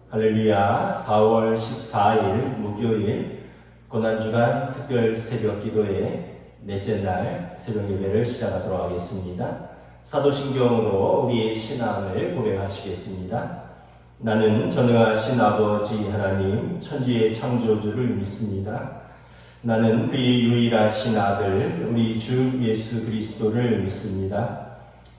할렐루야. 4월 14일 목요일 고난주간 특별 새벽 기도의 넷째 날 새벽 예배를 시작하도록 하겠습니다. 사도신경으로 우리의 신앙을 고백하시겠습니다. 나는 전능하신 아버지 하나님 천지의 창조주를 믿습니다. 나는 그의 유일하신 아들 우리 주 예수 그리스도를 믿습니다.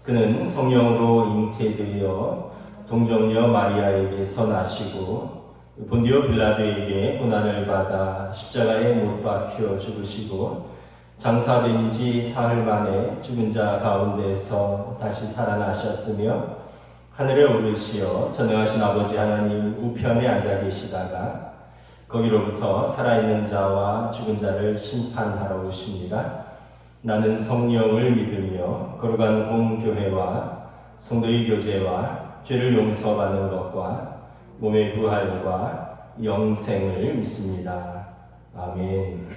그는 성령으로 잉태되어 동정녀 마리아에게서 나시고 본디오 빌라도에게 고난을 받아 십자가에 못 박혀 죽으시고 장사된 지 사흘 만에 죽은 자 가운데서 다시 살아나셨으며 하늘에 오르시어 전능하신 아버지 하나님 우편에 앉아 계시다가 거기로부터 살아있는 자와 죽은 자를 심판하러 오십니다. 나는 성령을 믿으며 거룩한 공교회와 성도의 교제와 죄를 용서받는 것과 몸의 부활과 영생을 믿습니다. 아멘.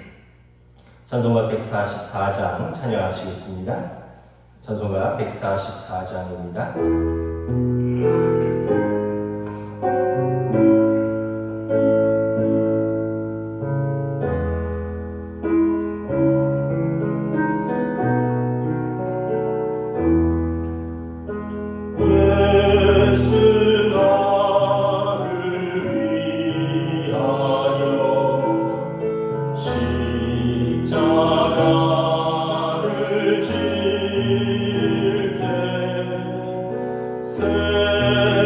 찬송가 144장 찬양하시겠습니다. 찬송가 144장입니다. 새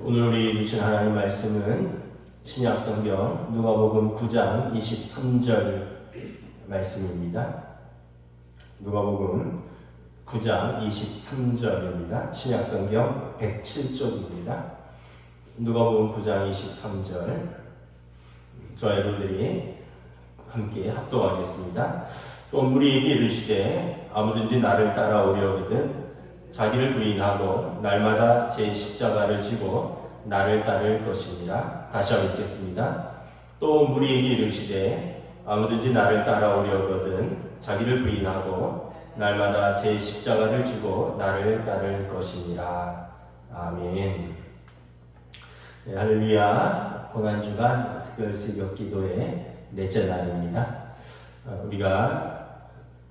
오늘 우리 주신 하나님 말씀은 신약성경 누가복음 9장 23절 말씀입니다. 누가복음 9장 23절입니다. 신약성경 107쪽입니다. 누가복음 9장 23절 저와 여러분들이 함께 합독하겠습니다. 또 무리에게 이르시되 아무든지 나를 따라오려거든 자기를 부인하고 날마다 제 십자가를 지고 나를 따를 것이니라. 다시 한번 읽겠습니다. 또 무리에게 이르시되 아무든지 나를 따라오려거든 자기를 부인하고 날마다 제 십자가를 지고 나를 따를 것이니라. 아멘. 네, 할렐루야. 고난주간 특별 새벽 기도의 넷째 날입니다. 우리가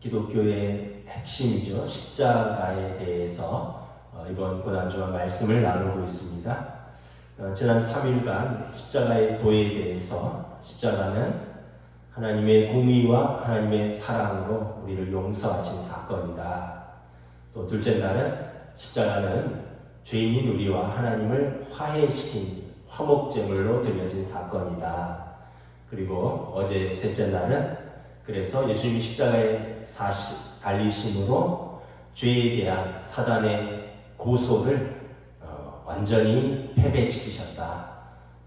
기독교의 핵심이죠. 십자가에 대해서 이번 고난주간 말씀을 나누고 있습니다. 지난 3일간 십자가의 도에 대해서 십자가는 하나님의 공의와 하나님의 사랑으로 우리를 용서하신 사건이다. 또 둘째 날은 십자가는 죄인인 우리와 하나님을 화해시킨 화목제물로 드려진 사건이다. 그리고 어제 셋째 날은 그래서 예수님이 십자가에 달리심으로 죄에 대한 사단의 고소를 완전히 패배시키셨다.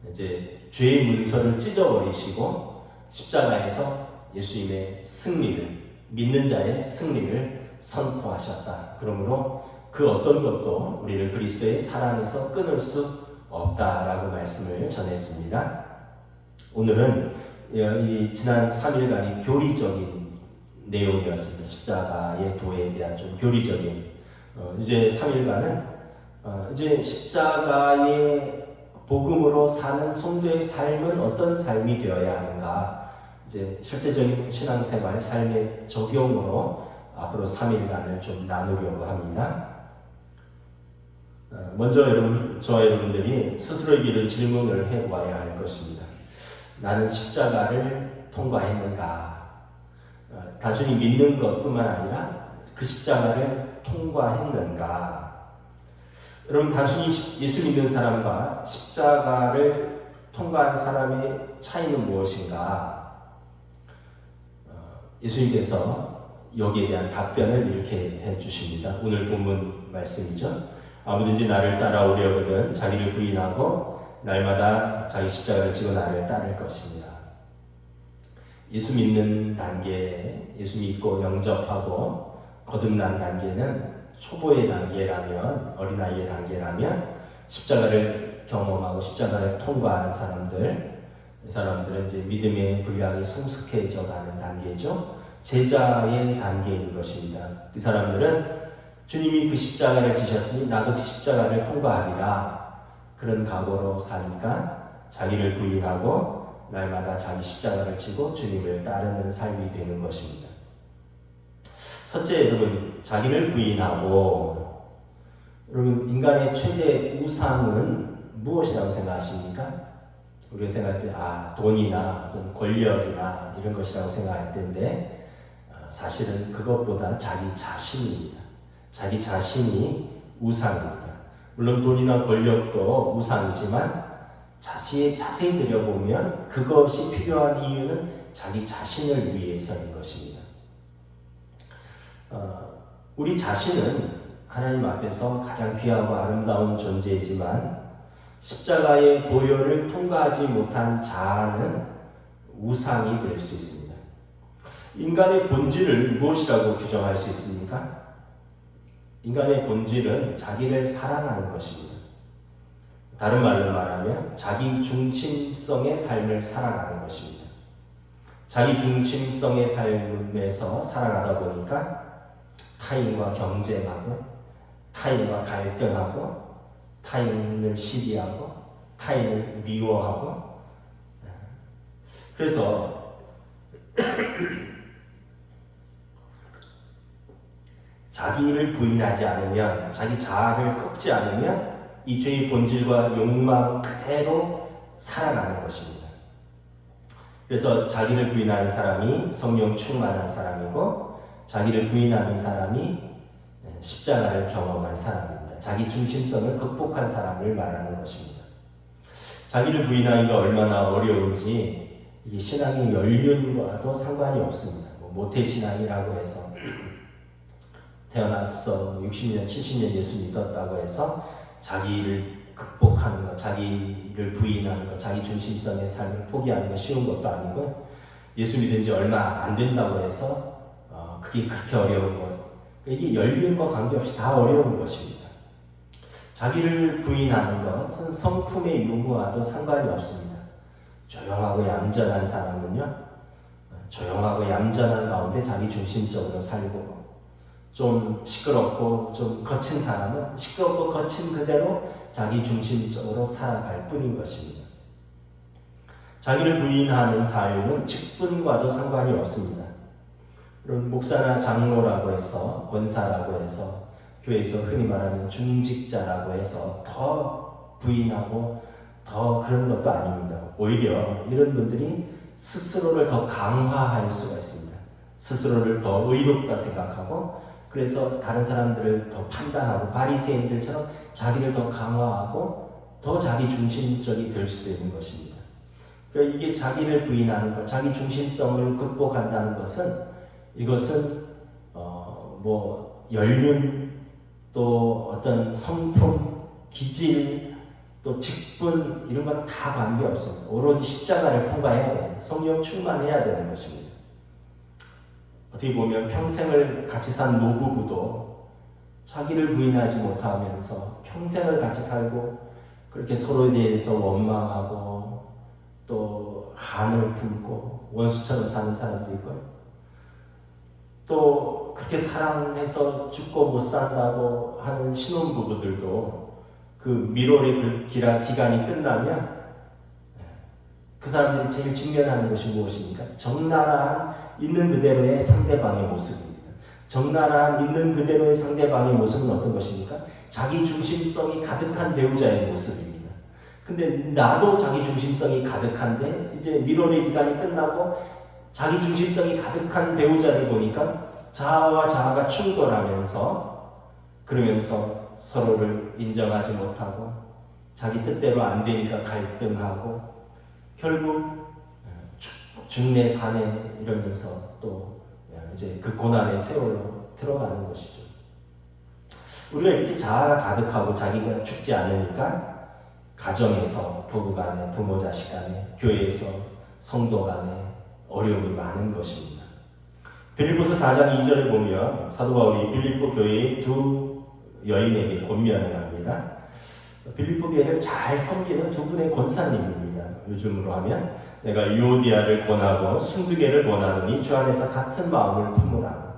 이제 죄의 문서를 찢어버리시고 십자가에서 예수님의 승리를, 믿는 자의 승리를 선포하셨다. 그러므로 그 어떤 것도 우리를 그리스도의 사랑에서 끊을 수 없다라고 말씀을 전했습니다. 오늘은 이 지난 3일간이 교리적인 내용이었습니다. 십자가의 도에 대한 좀 교리적인 이제 3일간은 이제 십자가의 복음으로 사는 성도의 삶은 어떤 삶이 되어야 하는가, 이제 실제적인 신앙생활 삶의 적용으로 앞으로 3일간을 좀 나누려고 합니다. 먼저 저와 여러분들이 스스로에게 이런 질문을 해보아야 할 것입니다. 나는 십자가를 통과했는가? 단순히 믿는 것뿐만 아니라 그 십자가를 통과했는가? 여러분, 단순히 예수 믿는 사람과 십자가를 통과한 사람의 차이는 무엇인가? 예수님께서 여기에 대한 답변을 이렇게 해주십니다. 오늘 본문 말씀이죠. 아무든지 나를 따라오려거든 자기를 부인하고 날마다 자기 십자가를 지고 나를 따를 것입니다. 예수 믿는 단계, 예수 믿고 영접하고 거듭난 단계는 초보의 단계라면, 어린아이의 단계라면 십자가를 경험하고 십자가를 통과한 사람들, 이 사람들은 이제 믿음의 분량이 성숙해져 가는 단계죠. 제자의 단계인 것입니다. 그 사람들은 주님이 그 십자가를 지셨으니 나도 그 십자가를 통과하리라. 그런 각오로 사니까 자기를 부인하고 날마다 자기 십자가를 지고 주님을 따르는 삶이 되는 것입니다. 첫째, 여러분, 자기를 부인하고, 여러분, 인간의 최대 우상은 무엇이라고 생각하십니까? 우리가 생각할 때, 돈이나 어떤 권력이나 이런 것이라고 생각할 텐데, 사실은 그것보다 자기 자신입니다. 자기 자신이 우상입니다. 물론 돈이나 권력도 우상이지만 자세히 들여보면 그것이 필요한 이유는 자기 자신을 위해서인 것입니다. 우리 자신은 하나님 앞에서 가장 귀하고 아름다운 존재이지만 십자가의 보혈을 통과하지 못한 자아는 우상이 될 수 있습니다. 인간의 본질을 무엇이라고 규정할 수 있습니까? 인간의 본질은 자기를 사랑하는 것입니다. 다른 말로 말하면 자기 중심성의 삶을 살아가는 것입니다. 자기 중심성의 삶에서 살아가다 보니까 타인과 경쟁하고, 타인과 갈등하고, 타인을 시기하고, 타인을 미워하고, 그래서 자기를 부인하지 않으면, 자기 자아를 꺾지 않으면 이 죄의 본질과 욕망 그대로 살아가는 것입니다. 그래서 자기를 부인하는 사람이 성령 충만한 사람이고, 자기를 부인하는 사람이 십자가를 경험한 사람입니다. 자기 중심성을 극복한 사람을 말하는 것입니다. 자기를 부인하기가 얼마나 어려운지 이게 신앙의 연륜과도 상관이 없습니다. 모태신앙이라고 해서 태어나서 60년, 70년 예수 믿었다고 해서 자기를 극복하는 것, 자기를 부인하는 것, 자기 중심성의 삶을 포기하는 것 쉬운 것도 아니고, 예수 믿은 지 얼마 안 된다고 해서 그게 그렇게 어려운 것, 이게 연륜과 관계없이 다 어려운 것입니다. 자기를 부인하는 것은 성품의 요구와도 상관이 없습니다. 조용하고 얌전한 사람은요, 조용하고 얌전한 가운데 자기 중심적으로 살고, 좀 시끄럽고 좀 거친 사람은 시끄럽고 거친 그대로 자기 중심적으로 살아갈 뿐인 것입니다. 자기를 부인하는 삶은 직분과도 상관이 없습니다. 그럼 목사나 장로라고 해서, 권사라고 해서, 교회에서 흔히 말하는 중직자라고 해서 더 부인하고 더 그런 것도 아닙니다. 오히려 이런 분들이 스스로를 더 강화할 수가 있습니다. 스스로를 더 의롭다 생각하고, 그래서 다른 사람들을 더 판단하고, 바리새인들처럼 자기를 더 강화하고 더 자기 중심적이 될 수도 있는 것입니다. 그러니까 이게 자기를 부인하는 것, 자기 중심성을 극복한다는 것은, 이것은 연륜, 또 어떤 성품, 기질, 또 직분, 이런 건 다 관계없습니다. 오로지 십자가를 통과해야 됩니다. 성령 충만해야 되는 것입니다. 어떻게 보면 평생을 같이 산 노부부도 자기를 부인하지 못하면서 평생을 같이 살고, 그렇게 서로에 대해서 원망하고 또 한을 품고 원수처럼 사는 사람도 있고요. 또 그렇게 사랑해서 죽고 못 산다고 하는 신혼부부들도 그 미로의 기간이 끝나면 그 사람들이 제일 직면하는 것이 무엇입니까? 적나라한 있는 그대로의 상대방의 모습입니다. 적나라한 있는 그대로의 상대방의 모습은 어떤 것입니까? 자기 중심성이 가득한 배우자의 모습입니다. 근데 나도 자기 중심성이 가득한데 이제 미로의 기간이 끝나고 자기 중심성이 가득한 배우자를 보니까 자아와 자아가 충돌하면서, 그러면서 서로를 인정하지 못하고 자기 뜻대로 안 되니까 갈등하고 결국 죽네 사네 이러면서 또 이제 그 고난의 세월로 들어가는 것이죠. 우리가 이렇게 자아가 가득하고 자기가 죽지 않으니까 가정에서 부부 간에, 부모 자식 간에, 교회에서 성도 간에 어려움이 많은 것입니다. 빌립보서 4장 2절에 보면 사도 바울이 빌립보 교회의 두 여인에게 권면을 합니다. 빌립보 교회를 잘 섬기는 두 분의 권사님입니다. 요즘으로 하면 내가 유오디아를 권하고 순두개를 권하노니 주 안에서 같은 마음을 품으라.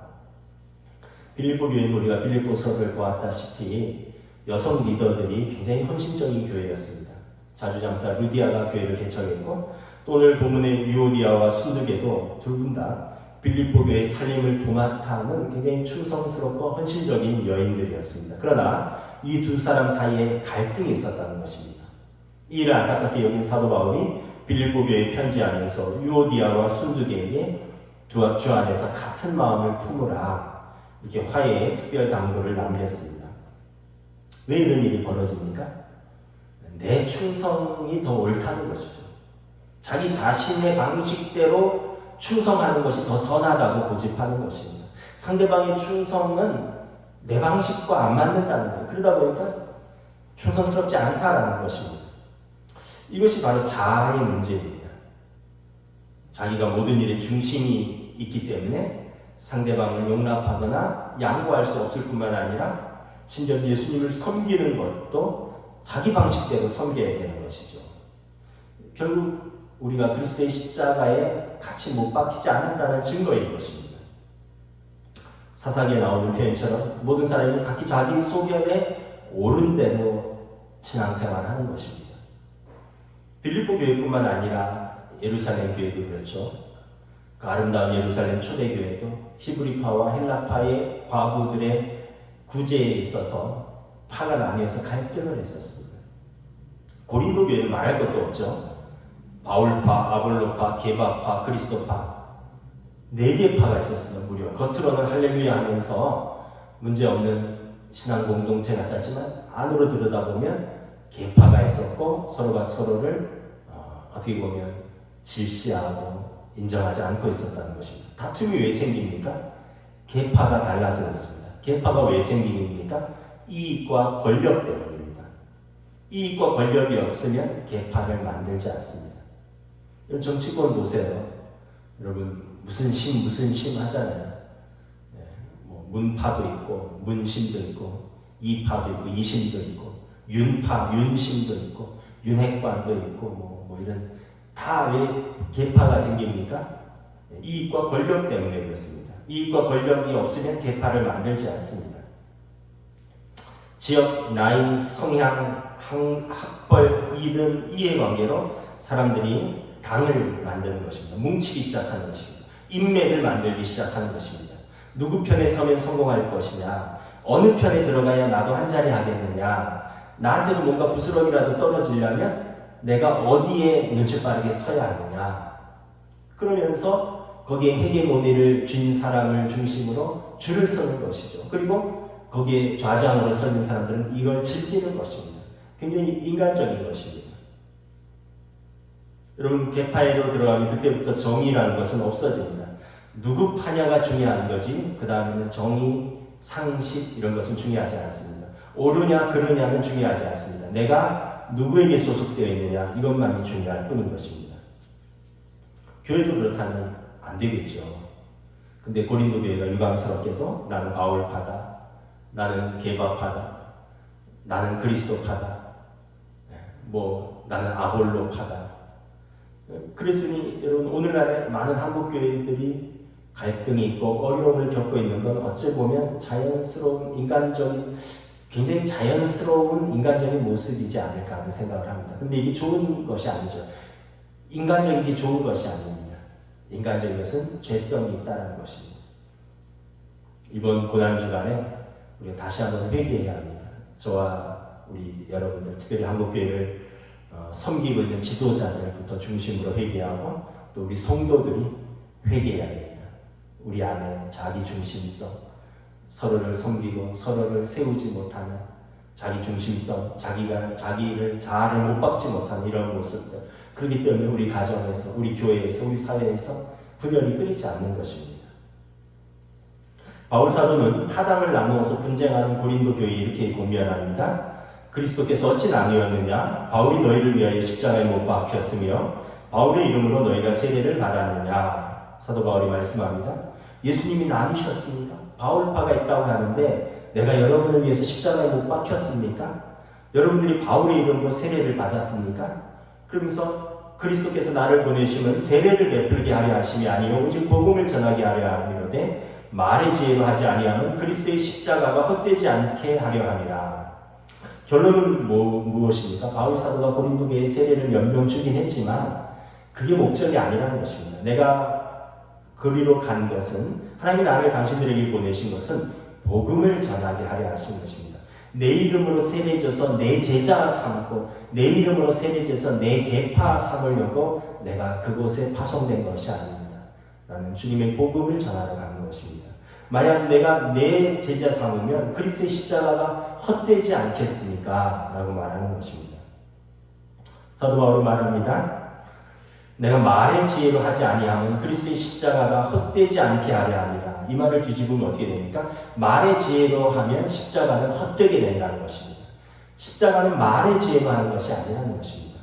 빌립보 교회는 우리가 빌립보서를 보았다시피 여성 리더들이 굉장히 헌신적인 교회였습니다. 자주장사 루디아가 교회를 개척했고, 또 오늘 본문의 유오디아와 순두개도 두 분 다 빌립보 교회의 살림을 도맡아하는 굉장히 충성스럽고 헌신적인 여인들이었습니다. 그러나 이 두 사람 사이에 갈등이 있었다는 것입니다. 이 일을 안타깝게 여긴 사도 바울이 빌립보 교회에 편지하면서 유오디아와 순두개에게 주 안에서 같은 마음을 품으라, 이렇게 화해의 특별 당부를 남겼습니다. 왜 이런 일이 벌어집니까? 내 충성이 더 옳다는 것이죠. 자기 자신의 방식대로 충성하는 것이 더 선하다고 고집하는 것입니다. 상대방의 충성은 내 방식과 안 맞는다는 거예요. 그러다 보니까 충성스럽지 않다라는 것입니다. 이것이 바로 자아의 문제입니다. 자기가 모든 일의 중심이 있기 때문에 상대방을 용납하거나 양보할 수 없을 뿐만 아니라 심지어 예수님을 섬기는 것도 자기 방식대로 섬겨야 되는 것이죠. 결국 우리가 그리스도의 십자가에 같이 못 박히지 않았다는 증거인 것입니다. 사사기에 나오는 표현처럼 모든 사람이 각기 자기 소견에 옳은 대로 신앙생활하는 것입니다. 빌립보 교회뿐만 아니라 예루살렘 교회도 그렇죠. 그 아름다운 예루살렘 초대교회도 히브리파와 헬라파의 과부들의 구제에 있어서 파가 나뉘어서 갈등을 했었습니다. 고린도 교회는 말할 것도 없죠. 바울파, 아볼로파, 게바파, 그리스도파 4개의 파가 있었습니다. 무려 겉으로는 할렐루야 하면서 문제없는 신앙 공동체 같았지만 안으로 들여다보면 계파가 있었고 서로가 서로를 어떻게 보면 질시하고 인정하지 않고 있었다는 것입니다. 다툼이 왜 생깁니까? 계파가 달라서 그렇습니다. 계파가 왜 생깁니까? 이익과 권력 때문입니다. 이익과 권력이 없으면 계파를 만들지 않습니다. 여러분 정치권 보세요. 여러분 무슨 심 하잖아요. 뭐 문파도 있고 문심도 있고 이파도 있고 이심도 있고 윤파, 윤심도 있고 윤핵관도 있고 뭐 이런 다 왜 계파가 생깁니까? 이익과 권력 때문에 그렇습니다. 이익과 권력이 없으면 계파를 만들지 않습니다. 지역, 나이, 성향, 학벌, 이른 이해관계로 사람들이 당을 만드는 것입니다. 뭉치기 시작하는 것입니다. 인맥을 만들기 시작하는 것입니다. 누구 편에 서면 성공할 것이냐, 어느 편에 들어가야 나도 한 자리 하겠느냐, 나한테도 뭔가 부스러기라도 떨어지려면 내가 어디에 눈치 빠르게 서야 하느냐. 그러면서 거기에 헤게모니를 쥔 사람을 중심으로 줄을 서는 것이죠. 그리고 거기에 좌장으로 서 있는 사람들은 이걸 즐기는 것입니다. 굉장히 인간적인 것입니다. 여러분 계파에로 들어가면 그때부터 정의라는 것은 없어집니다. 누구 파냐가 중요한 거지 그 다음에는 정의, 상식 이런 것은 중요하지 않습니다. 옳으냐 그르냐는 중요하지 않습니다. 내가 누구에게 소속되어 있느냐 이것만이 중요할 뿐인 것입니다. 교회도 그렇다면 안 되겠죠. 근데 고린도 교회가 유감스럽게도 나는 바울파다, 나는 게바파다, 나는 그리스도파다, 뭐 나는 아볼로파다. 그랬으니 여러분 오늘날에 많은 한국 교회들이 갈등이 있고 어려움을 겪고 있는 건 어찌 보면 자연스러운 인간적인 굉장히 자연스러운 인간적인 모습이지 않을까 하는 생각을 합니다. 근데 이게 좋은 것이 아니죠. 인간적인 게 좋은 것이 아닙니다. 인간적인 것은 죄성이 있다는 것입니다. 이번 고난주간에 우리가 다시 한번 회개해야 합니다. 저와 우리 여러분들, 특별히 한국교회를 섬기고 있는 지도자들부터 중심으로 회개하고 또 우리 성도들이 회개해야 됩니다. 우리 안에 자기 중심성, 서로를 섬기고 서로를 세우지 못하는 자기 중심성, 자기를 자아를 못 박지 못하는 이런 모습들. 그렇기 때문에 우리 가정에서, 우리 교회에서, 우리 사회에서 분열이 끊이지 않는 것입니다. 바울 사도는 타당을 나누어서 분쟁하는 고린도 교회에 이렇게 권면합니다. 그리스도께서 어찌 나뉘었느냐? 바울이 너희를 위하여 십자가에 못 박혔으며 바울의 이름으로 너희가 세례를 받았느냐? 사도 바울이 말씀합니다. 예수님이 나뉘셨습니까? 바울파가 있다고 하는데 내가 여러분을 위해서 십자가에 못 박혔습니까? 여러분들이 바울의 이름으로 세례를 받았습니까? 그러면서 그리스도께서 나를 보내시면 세례를 베풀게 하려 하심이 아니요 오직 복음을 전하게 하려 함이로되 말의 지혜로 하지 아니하면 그리스도의 십자가가 헛되지 않게 하려 함이라. 결론은 무엇입니까? 바울 사도가 고린도 교회에 세례를 몇 명 주긴 했지만 그게 목적이 아니라는 것입니다. 내가 그리로 간 것은 하나님이 나를 당신들에게 보내신 것은 복음을 전하게 하려 하신 것입니다. 내 이름으로 세례져서 내 제자 삼고 내 이름으로 세례져서 내 계파 삼으려고 내가 그곳에 파송된 것이 아닙니다. 나는 주님의 복음을 전하러 가는 것입니다. 만약 내가 내 제자 삼으면 그리스도의 십자가가 헛되지 않겠습니까? 라고 말하는 것입니다. 사도 바울은 말합니다. 내가 말의 지혜로 하지 아니하면 그리스도의 십자가가 헛되지 않게 하려 합니다. 이 말을 뒤집으면 어떻게 됩니까? 말의 지혜로 하면 십자가는 헛되게 된다는 것입니다. 십자가는 말의 지혜로 하는 것이 아니라는 것입니다.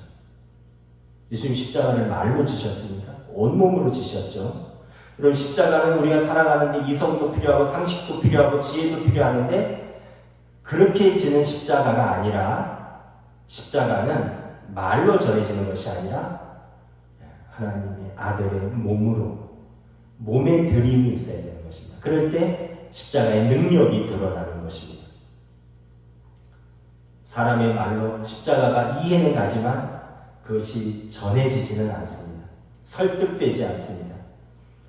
예수님 십자가를 말로 지셨습니까? 온몸으로 지셨죠. 그럼 십자가는 우리가 살아가는데 이성도 필요하고 상식도 필요하고 지혜도 필요하는데 그렇게 지는 십자가가 아니라 십자가는 말로 전해지는 것이 아니라 하나님의 아들의 몸에 들임이 있어야 되는 것입니다. 그럴 때 십자가의 능력이 드러나는 것입니다. 사람의 말로 십자가가 이해는 가지만 그것이 전해지지는 않습니다. 설득되지 않습니다.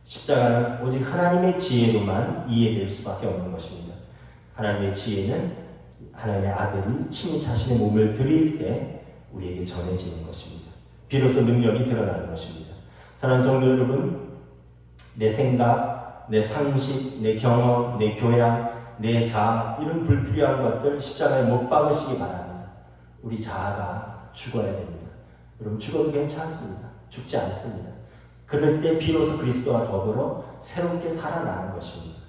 십자가는 오직 하나님의 지혜로만 이해될 수밖에 없는 것입니다. 하나님의 지혜는 하나님의 아들이 친히 자신의 몸을 드릴 때 우리에게 전해지는 것입니다. 비로소 능력이 드러나는 것입니다. 사랑하는 성도 여러분, 내 생각, 내 상식, 내 경험, 내 교양, 내 자아 이런 불필요한 것들 십자가에 못 박으시기 바랍니다. 우리 자아가 죽어야 됩니다. 여러분 죽어도 괜찮습니다. 죽지 않습니다. 그럴 때 비로소 그리스도와 더불어 새롭게 살아나는 것입니다.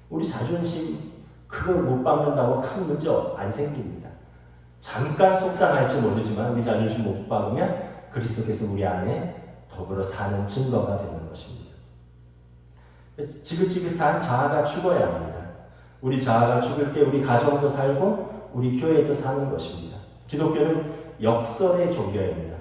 우리 자존심 그걸 못 박는다고 큰 문제 안 생깁니다. 잠깐 속상할지 모르지만 우리 자존심 못 박으면 그리스도께서 우리 안에 더불어 사는 증거가 되는 것입니다. 지긋지긋한 자아가 죽어야 합니다. 우리 자아가 죽을 때 우리 가정도 살고 우리 교회도 사는 것입니다. 기독교는 역설의 종교입니다.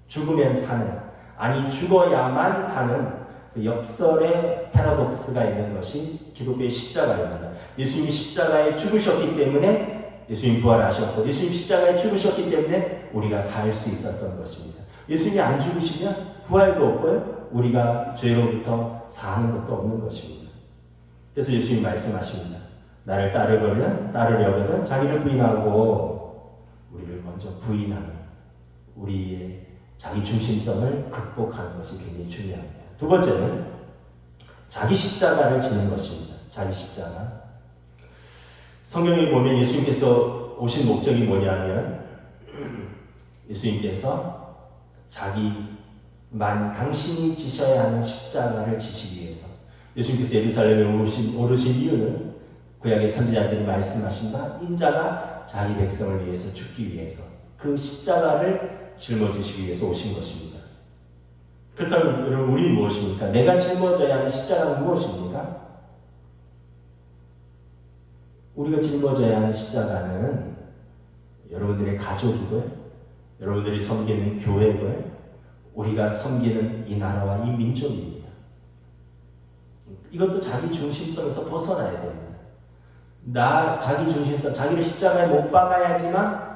죽으면 사는, 아니 죽어야만 사는 그 역설의 패러독스가 있는 것이 기독교의 십자가입니다. 예수님이 십자가에 죽으셨기 때문에 예수님 부활하셨고 예수님 십자가에 죽으셨기 때문에 우리가 살 수 있었던 것입니다. 예수님이 안 죽으시면 부활도 없고요. 우리가 죄로부터 사는 것도 없는 것입니다. 그래서 예수님 말씀하십니다. 나를 따르려거든 자기를 부인하고 우리를 먼저 부인하는 우리의 자기 중심성을 극복하는 것이 굉장히 중요합니다. 두 번째는 자기 십자가를 지는 것입니다. 자기 십자가. 성경에 보면 예수님께서 오신 목적이 뭐냐면 예수님께서 자기만 당신이 지셔야 하는 십자가를 지시기 위해서 예수님께서 예루살렘에 오르신 이유는 구약의 선지자들이 말씀하신 바 인자가 자기 백성을 위해서 죽기 위해서 그 십자가를 짊어지시기 위해서 오신 것입니다. 그렇다면 여러분 우리는 무엇입니까? 내가 짊어져야 하는 십자가는 무엇입니까? 우리가 짊어져야 하는 십자가는 여러분들의 가족이고요. 여러분들이 섬기는 교회고요. 우리가 섬기는 이 나라와 이 민족입니다. 이것도 자기 중심성에서 벗어나야 됩니다. 자기 중심성, 자기를 십자가에 못 박아야지만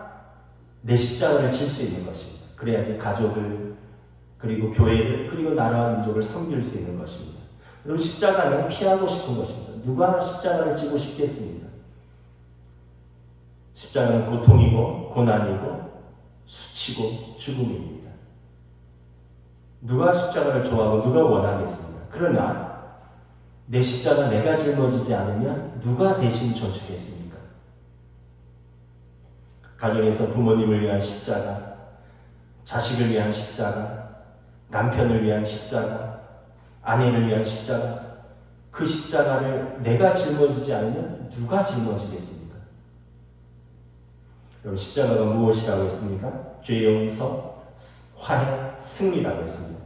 내 십자가를 질 수 있는 것입니다. 그래야지 가족을, 그리고 교회를, 그리고 나라와 민족을 섬길 수 있는 것입니다. 여러분 십자가는 피하고 싶은 것입니다. 누가 십자가를 지고 싶겠습니까? 십자가는 고통이고 고난이고 수치고 죽음입니다. 누가 십자가를 좋아하고 누가 원하겠습니까? 그러나 내 십자가 내가 짊어지지 않으면 누가 대신 져주겠습니까? 가정에서 부모님을 위한 십자가, 자식을 위한 십자가, 남편을 위한 십자가, 아내를 위한 십자가, 그 십자가를 내가 짊어지지 않으면 누가 짊어지겠습니까? 여러분 십자가가 무엇이라고 했습니까? 죄 용서, 화해, 승리라고 했습니다.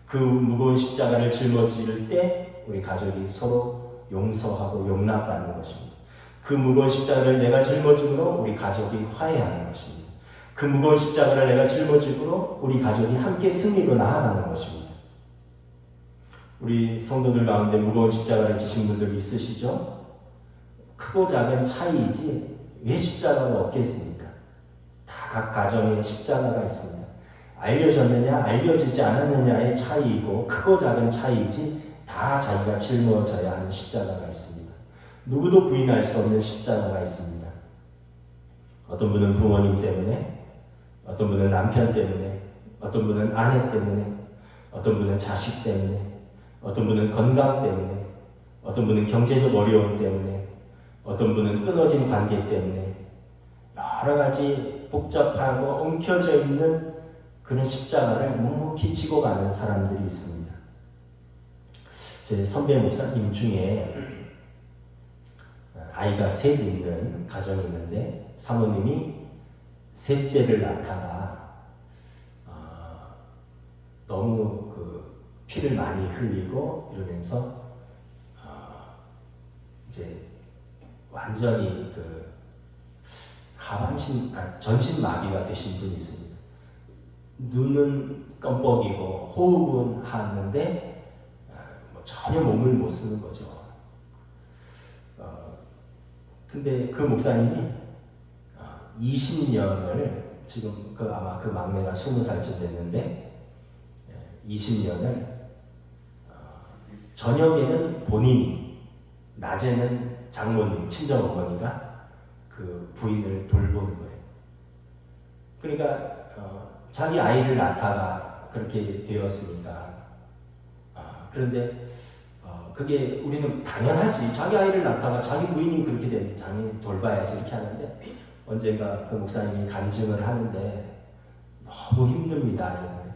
그 무거운 십자가를 짊어질 때 우리 가족이 서로 용서하고 용납받는 것입니다. 그 무거운 십자가를 내가 짊어짐으로 우리 가족이 화해하는 것입니다. 그 무거운 십자가를 내가 짊어짐으로 우리 가족이 함께 승리로 나아가는 것입니다. 우리 성도들 가운데 무거운 십자가를 지신 분들 있으시죠? 크고 작은 차이이지 왜 십자가가 없겠습니까? 다 각 가정에 십자가가 있습니다. 알려졌느냐 알려지지 않았느냐의 차이이고 크고 작은 차이이지 다 자기가 짊어져야 하는 십자가가 있습니다. 누구도 부인할 수 없는 십자가가 있습니다. 어떤 분은 부모님 때문에, 어떤 분은 남편 때문에, 어떤 분은 아내 때문에, 어떤 분은 자식 때문에, 어떤 분은 건강 때문에, 어떤 분은 경제적 어려움 때문에, 어떤 분은 끊어진 관계 때문에 여러 가지 복잡하고 엉켜져 있는 그런 십자가를 묵묵히 지고 가는 사람들이 있습니다. 제 선배 목사님 중에 아이가 셋 있는 가정이 있는데 사모님이 셋째를 낳다가 너무 그 피를 많이 흘리고 이러면서 이제 완전히 그 전신 마비가 되신 분이 있습니다. 눈은 껌뻑이고 호흡은 하는데 전혀 몸을 못 쓰는 거죠. 근데 그 목사님이 20년을 지금 아마 그 막내가 20살쯤 됐는데 20년을 저녁에는 본인이, 낮에는 장모님, 친정어머니가 그 부인을 돌보는 거예요. 그러니까 자기 아이를 낳다가 그렇게 되었으니까 그런데 그게 우리는 당연하지. 자기 아이를 낳다가 자기 부인이 그렇게 되는데 자기 돌봐야지 이렇게 하는데 언젠가 그 목사님이 간증을 하는데 너무 힘듭니다. 이러더라고요.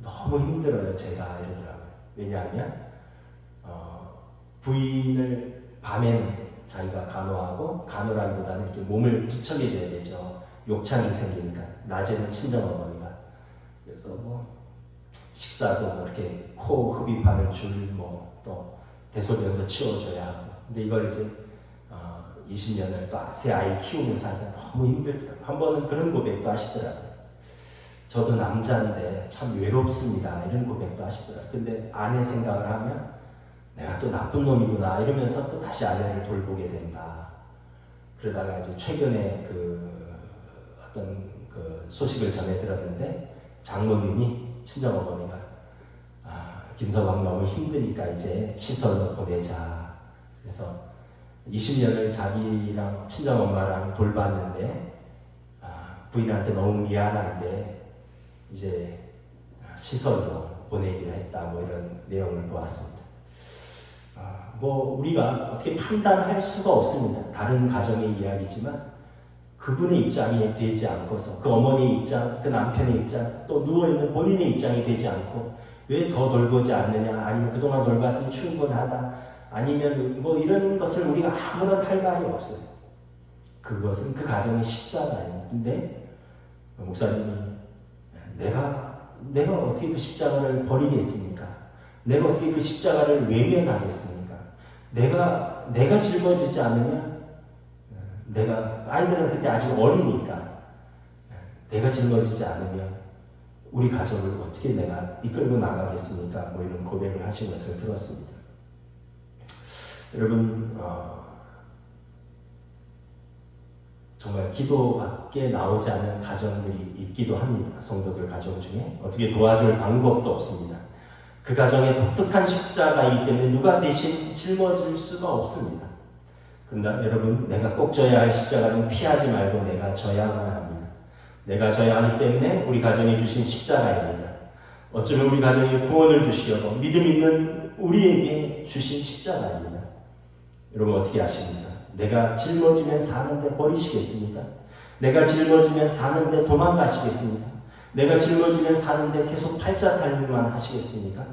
너무 힘들어요. 제가 이러더라고요. 왜냐하면 부인을 밤에는 자기가 간호하고 간호라기보다는 이렇게 몸을 뒤척여줘야 되죠. 욕창이 생기니까. 낮에는 친정어머니가. 그래서 식사도 이렇게 코 흡입하는 줄 또 대소변도 치워줘야 하고. 근데 이걸 이제 20년을 또 새 아이 키우면서 하니까 너무 힘들더라고요. 한 번은 그런 고백도 하시더라고요. 저도 남자인데 참 외롭습니다. 이런 고백도 하시더라고요. 근데 아내 생각을 하면 내가 또 나쁜 놈이구나 이러면서 또 다시 아내를 돌보게 된다. 그러다가 이제 최근에 어떤 소식을 전해 들었는데 장모님이 친정어머니가 김서방 너무 힘드니까 이제 시설로 보내자. 그래서 20년을 자기랑 친정엄마랑 돌봤는데 부인한테 너무 미안한데 이제 시설로 보내기로 했다. 이런 내용을 보았습니다. 우리가 어떻게 판단할 수가 없습니다. 다른 가정의 이야기지만 그분의 입장이 되지 않고서 그 어머니의 입장, 그 남편의 입장, 또 누워있는 본인의 입장이 되지 않고 왜 더 돌보지 않느냐, 아니면 그동안 돌봤으면 충분하다, 아니면 이런 것을 우리가 아무런 할 말이 없어요. 그것은 그 가정의 십자가예요. 근데 목사님이 내가 어떻게 그 십자가를 버리겠습니까? 내가 어떻게 그 십자가를 외면하겠습니까? 내가 짊어지지 않으면 아이들은 그때 아직 어리니까 내가 짊어지지 않으면 우리 가족을 어떻게 내가 이끌고 나가겠습니까? 이런 고백을 하신 것을 들었습니다. 여러분 정말 기도밖에 나오지 않은 가정들이 있기도 합니다. 성도들 가정 중에 어떻게 도와줄 방법도 없습니다. 그 가정에 독특한 십자가이기 때문에 누가 대신 짊어질 수가 없습니다. 그러나 여러분, 내가 꼭 져야 할 십자가는 피하지 말고 내가 져야만 합니다. 내가 져야 하기 때문에 우리 가정에 주신 십자가입니다. 어쩌면 우리 가정에 구원을 주시려고 믿음 있는 우리에게 주신 십자가입니다. 여러분 어떻게 아십니까? 내가 짊어지면 사는데 버리시겠습니까? 내가 짊어지면 사는데 도망가시겠습니까? 내가 짊어지면 사는데 계속 팔자탈만 하시겠습니까?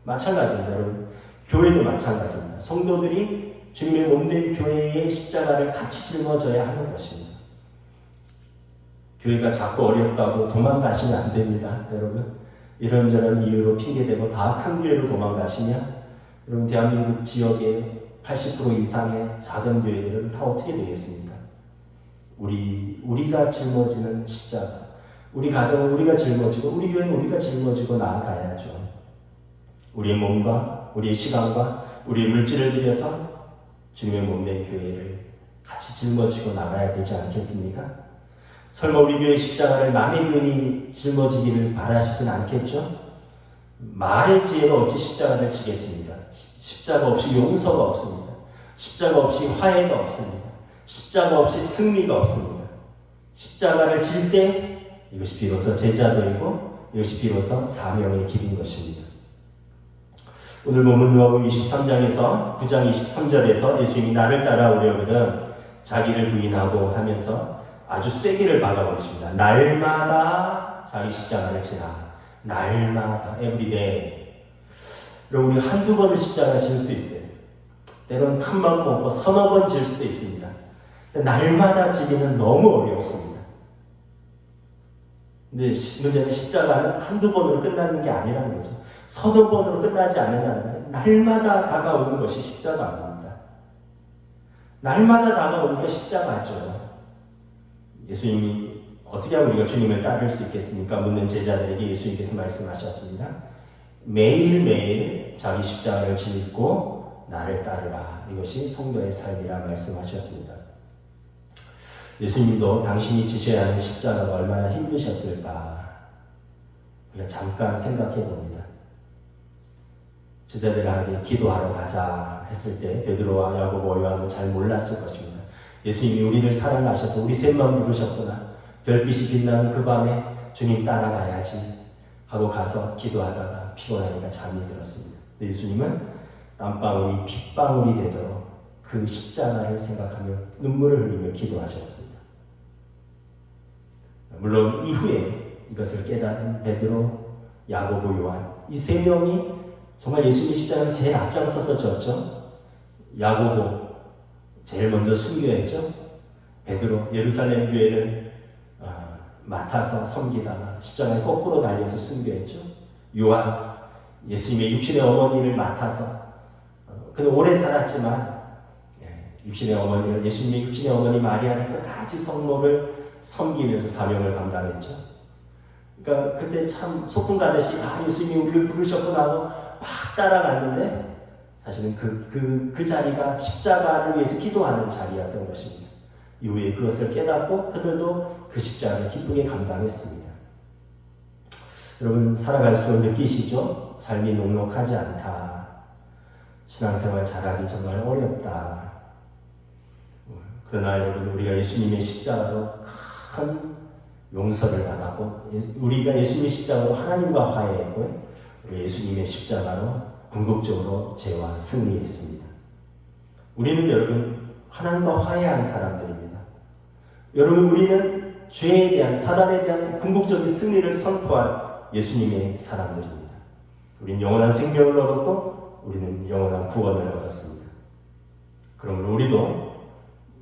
마찬가지입니다. 여러분, 교회도 마찬가지입니다. 성도들이 주님의 몸된 교회의 십자가를 같이 짊어져야 하는 것입니다. 교회가 자꾸 어렵다고 도망가시면 안 됩니다. 여러분, 이런저런 이유로 핑계대고 다 큰 교회로 도망가시면 여러분, 대한민국 지역의 80% 이상의 작은 교회들은 다 어떻게 되겠습니까? 우리가 짊어지는 십자가, 우리 가정은 우리가 짊어지고 우리 교회는 우리가 짊어지고 나아가야죠. 우리의 몸과 우리의 시간과 우리의 물질을 들여서 주님의 몸된 교회를 같이 짊어지고 나가야 되지 않겠습니까? 설마 우리 교회 십자가를 남의 교인이 짊어지기를 바라시진 않겠죠? 말의 지혜로 어찌 십자가를 지겠습니까? 십자가 없이 용서가 없습니다. 십자가 없이 화해가 없습니다. 십자가 없이 승리가 없습니다. 십자가를 질 때 이것이 비로소 제자도이고 이것이 비로소 사명의 길인 것입니다. 오늘 본문 누가복음 23장에서 9장 23절에서 예수님이 나를 따라오려거든 자기를 부인하고 하면서 아주 쐐기를 박아버리십니다. 날마다 자기 십자가를 지라. 날마다, 에브리데이. 여러분, 우리 한두 번은 십자가를 질 수 있어요. 때로는 큰맘 먹고 서너 번 질 수도 있습니다. 날마다 지기는 너무 어렵습니다. 근데 문제는 십자가는 한두 번으로 끝나는 게 아니라는 거죠. 서너 번으로 끝나지 않는다는 거예요. 날마다 다가오는 것이 십자가입니다. 날마다 다가오는 게 십자가죠. 예수님이 어떻게 하면 우리가 주님을 따를 수 있겠습니까? 묻는 제자들에게 예수님께서 말씀하셨습니다. 매일매일 자기 십자가를 짊고 나를 따르라. 이것이 성도의 삶이라 말씀하셨습니다. 예수님도 당신이 지셔야 하는 십자가가 얼마나 힘드셨을까 우리가 잠깐 생각해 봅니다. 제자들에게 기도하러 가자 했을 때 베드로와 야고보, 요한은 잘 몰랐을 것입니다. 예수님이 우리를 사랑하셔서 우리 셋만 부르셨구나. 별빛이 빛나는 그 밤에 주님 따라가야지 하고 가서 기도하다가 피곤하니까 잠이 들었습니다. 예수님은 땀방울이 핏방울이 되도록 그 십자가를 생각하며 눈물을 흘리며 기도하셨습니다. 물론 이후에 이것을 깨닫은 베드로, 야고보, 요한 이 세 명이 정말 예수님의 십자가를 제일 앞장서서 졌죠. 야고보 제일 먼저 순교했죠. 베드로 예루살렘 교회를 맡아서 섬기다가 십자가에 거꾸로 달려서 순교했죠. 요한 예수님의 육신의 어머니를 맡아서 그는 오래 살았지만 육신의 어머니를 예수님의 육신의 어머니 마리아를 끝까지 성모를 섬기면서 사명을 감당했죠. 그러니까 그때 참 소풍 가듯이 예수님이 우리를 부르셨구나 하고 막 따라갔는데 사실은 그 자리가 십자가를 위해서 기도하는 자리였던 것입니다. 이후에 그것을 깨닫고 그들도 그 십자가를 기쁘게 감당했습니다. 여러분 살아갈수록 느끼시죠? 삶이 녹록하지 않다. 신앙생활 잘하기 정말 어렵다. 그러나 여러분 우리가 예수님의 십자가로 큰 용서를 받았고 우리가 예수님의 십자가로 하나님과 화해했고 우리 예수님의 십자가로 궁극적으로 죄와 승리했습니다. 우리는 여러분 하나님과 화해한 사람들입니다. 여러분 우리는 죄에 대한 사단에 대한 궁극적인 승리를 선포한 예수님의 사람들입니다. 우리는 영원한 생명을 얻었고 우리는 영원한 구원을 얻었습니다. 그러므로 우리도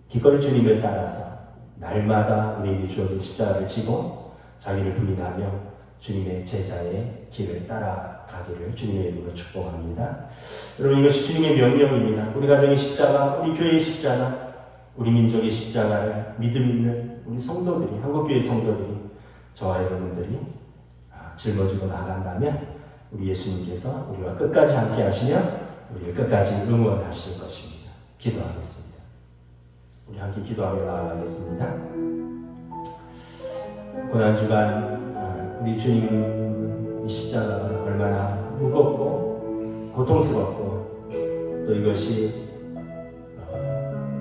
기꺼이 주님을 따라서 날마다 우리에게 주어진 십자가를 지고 자기를 부인하며 주님의 제자의 길을 따라가기를 주님의 이름으로 축복합니다. 여러분 이것이 주님의 명령입니다. 우리 가정의 십자가, 우리 교회의 십자가, 우리 민족의 십자가를 믿음 있는 우리 성도들이, 한국교회 성도들이, 저와 여러분들이 짊어지고 나간다면 우리 예수님께서 우리와 끝까지 함께 하시며 우리를 끝까지 응원하실 것입니다. 기도하겠습니다. 우리 함께 기도하며 나아가겠습니다. 고난주간 우리 주님 십자가가 얼마나 무겁고 고통스럽고 또 이것이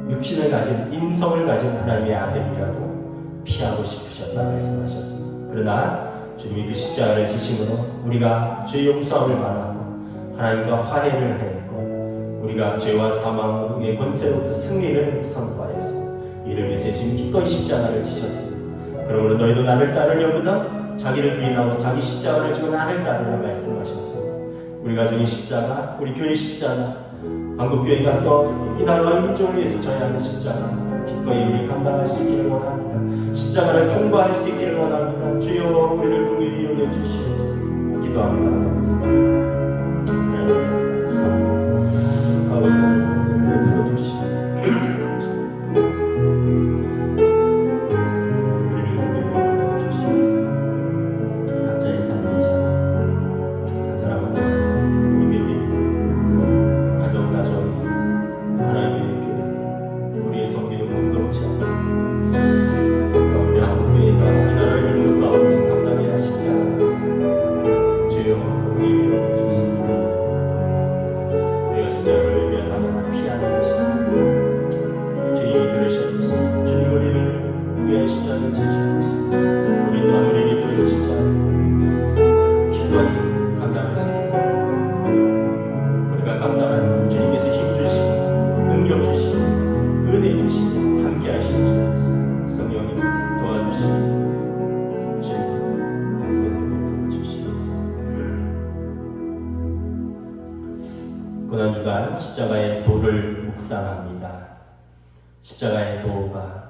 육신을 가진 인성을 가진 하나님의 아들이라도 피하고 싶으셨다 말씀하셨습니다. 그러나 주님이 그 십자가를 지심으로 우리가 죄 용서함을 받았고 하나님과 화해를 하였고 우리가 죄와 사망의 권세로부터 승리를 선포하였습니다. 이를 위해서 예수님이 기꺼이 십자가를 지셨습니다. 그러므로 너희도 나를 따르려거든 자기를 부인하고 자기 십자가를 지고 나를 따르라 말씀하셨습니다. 우리 가정의 십자가, 우리 교회 십자가, 한국교회가 또 이 나라와 민족을 위해서 져야 하는 십자가 기꺼이 우리 감당할 수 있기를 원합니다. 십자가를 통과할 수 있기를 원합니다. 주여 우리를 긍휼히 여겨 주시옵소서. 기도합니다. 아버지 하나님 베풀어 주시옵소서. 고난주간 십자가의 도를 묵상합니다. 십자가의 도가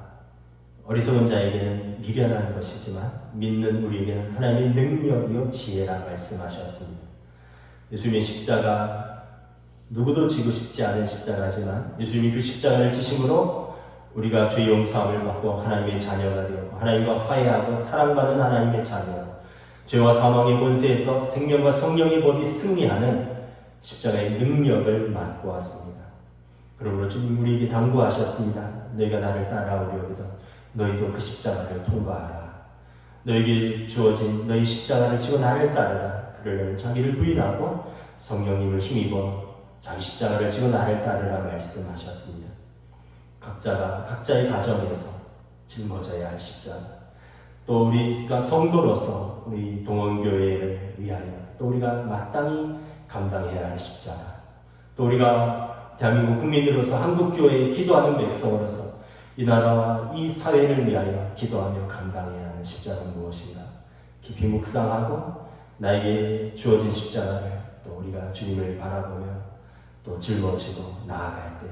어리석은 자에게는 미련한 것이지만 믿는 우리에게는 하나님의 능력이요 지혜라 말씀하셨습니다. 예수님의 십자가 누구도 지고 싶지 않은 십자가지만 예수님이 그 십자가를 지심으로 우리가 죄 용서함을 받고 하나님의 자녀가 되었고 하나님과 화해하고 사랑받는 하나님의 자녀, 죄와 사망의 권세에서 생명과 성령의 법이 승리하는 십자가의 능력을 맡고 왔습니다. 그러므로 주님 우리에게 당부하셨습니다. 너희가 나를 따라오려거든 너희도 그 십자가를 통과하라. 너에게 주어진 너희 십자가를 지고 나를 따르라. 그러려면 자기를 부인하고 성령님을 힘입어 자기 십자가를 지고 나를 따르라 말씀하셨습니다. 각자가 각자의 가정에서 짊어져야 할 십자가, 또 우리가 성도로서 우리 동원교회를 위하여 또 우리가 마땅히 감당해야 할 십자가, 또 우리가 대한민국 국민으로서 한국교회에 기도하는 백성으로서 이 나라와 이 사회를 위하여 기도하며 감당해야 하는 십자가는 무엇인가? 깊이 묵상하고 나에게 주어진 십자가를 또 우리가 주님을 바라보며 또 짊어지고 나아갈 때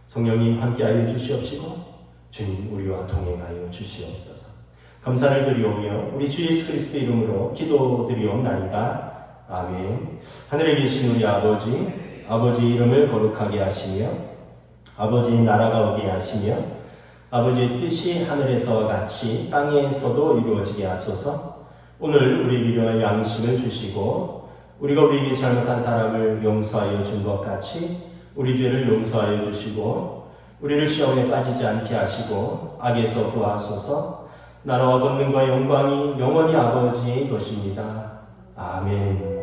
성령님 함께하여 주시옵시고 주님 우리와 동행하여 주시옵소서. 감사를 드리오며 우리 주 예수 그리스도 이름으로 기도드리옵나이다. 아멘. 하늘에 계신 우리 아버지 이름을 거룩하게 하시며 아버지 나라가 오게 하시며 아버지의 뜻이 하늘에서와 같이 땅에서도 이루어지게 하소서. 오늘 우리에게 일용할 양식을 주시고 우리가 우리에게 잘못한 사람을 용서하여 준 것 같이 우리 죄를 용서하여 주시고 우리를 시험에 빠지지 않게 하시고 악에서 구하소서. 나라와 권능과 영광이 영원히 아버지의 것입니다. 아멘.